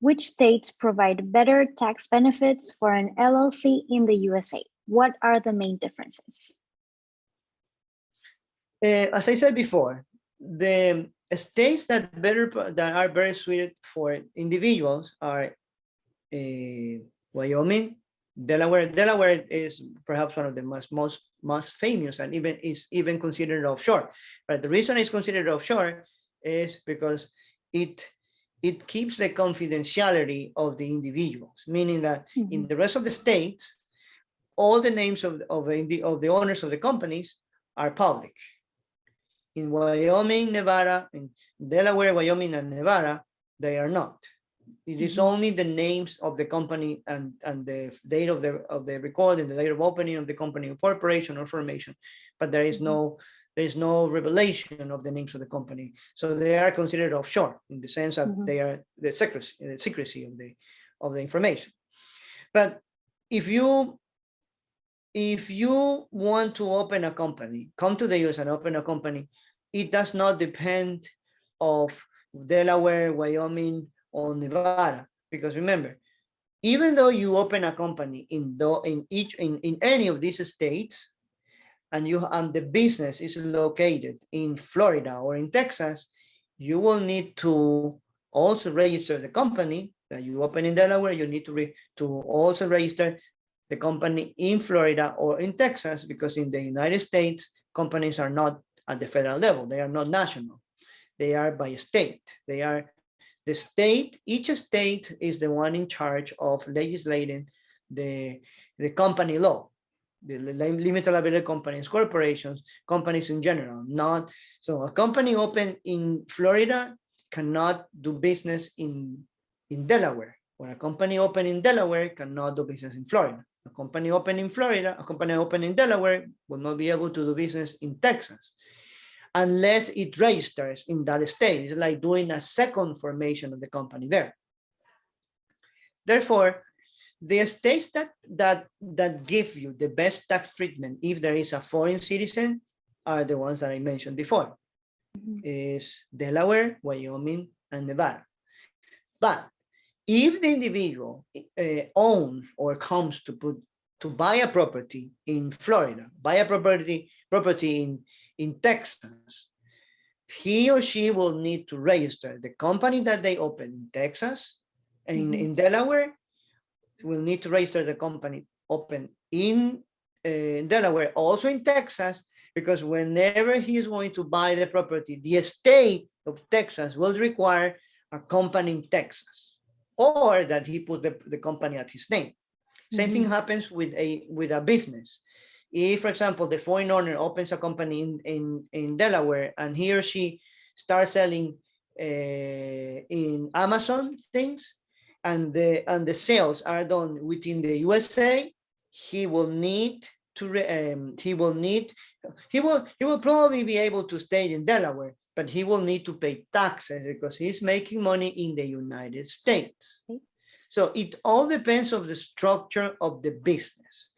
Which states provide better tax benefits for an LLC in the USA? What are the main differences? As I said before, the states that are very suited for individuals are Wyoming, Delaware. Delaware is perhaps one of the most famous, and even considered offshore. But the reason it's considered offshore is because it keeps the confidentiality of the individuals, meaning that in the rest of the states, all the names of the owners of the companies are public. In Wyoming, Nevada, in Delaware, Wyoming, and Nevada, they are not. It is only the names of the company and the date of the recording, the date of opening of the company, incorporation or formation, but there is no revelation of the names of the company. So they are considered offshore in the sense that they are the secrecy of the information. But if you want to open a company, come to the US and open a company, it does not depend of Delaware, Wyoming, or Nevada, because remember, even though you open a company in any of these states, and the business is located in Florida or in Texas, you will need to also register the company that you open in Delaware. You need to also register the company in Florida or in Texas, because in the United States, companies are not at the federal level. They are not national. They are by state. They are the state. Each state is the one in charge of legislating the company law, the limited liability companies, corporations, companies in general. Not so a company open in Florida cannot do business in Delaware, or a company open in Delaware cannot do business in Florida. A company open in Florida, a company open in Delaware will not be able to do business in Texas unless it registers in that state. It's like doing a second formation of the company there. Therefore, the states that give you the best tax treatment if there is a foreign citizen are the ones that I mentioned before. Is Delaware, Wyoming, and Nevada. But if the individual owns or comes to buy a property in Florida, buy a property in Texas, he or she will need to register the company that they open in Texas, and in Delaware will need to register the company open in Delaware, also in Texas, because whenever he is going to buy the property, the state of Texas will require a company in Texas, or that he put the company at his name. Same thing happens with a business. If, for example, the foreign owner opens a company in Delaware and he or she starts selling in Amazon things, and the sales are done within the USA, he will probably be able to stay in Delaware, but he will need to pay taxes because he's making money in the United States. So it all depends on the structure of the business.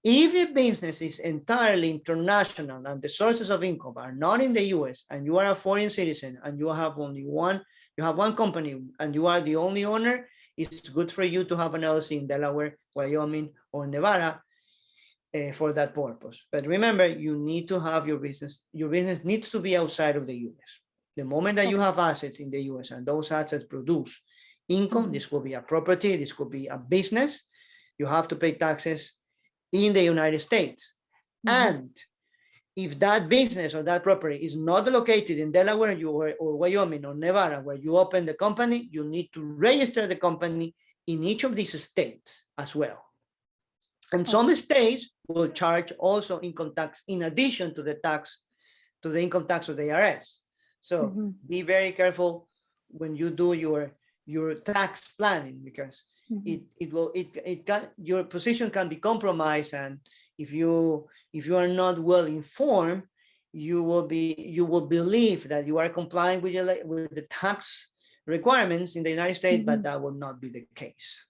If the business is entirely international and the sources of income are not in the US, and you are a foreign citizen and you have one company and you are the only owner, it's good for you to have an LLC in Delaware, Wyoming, or Nevada for that purpose. But remember, you need to have your business needs to be outside of the US. The moment that you have assets in the US and those assets produce income, this could be a property, this could be a business, you have to pay taxes in the United States. And if that business or that property is not located in Delaware or Wyoming or Nevada, where you open the company, you need to register the company in each of these states as well. And some states will charge also income tax in addition to the income tax of the IRS. So be very careful when you do your tax planning, because your position can be compromised, and if you are not well informed, you will believe that you are complying with the tax requirements in the United States, but that will not be the case.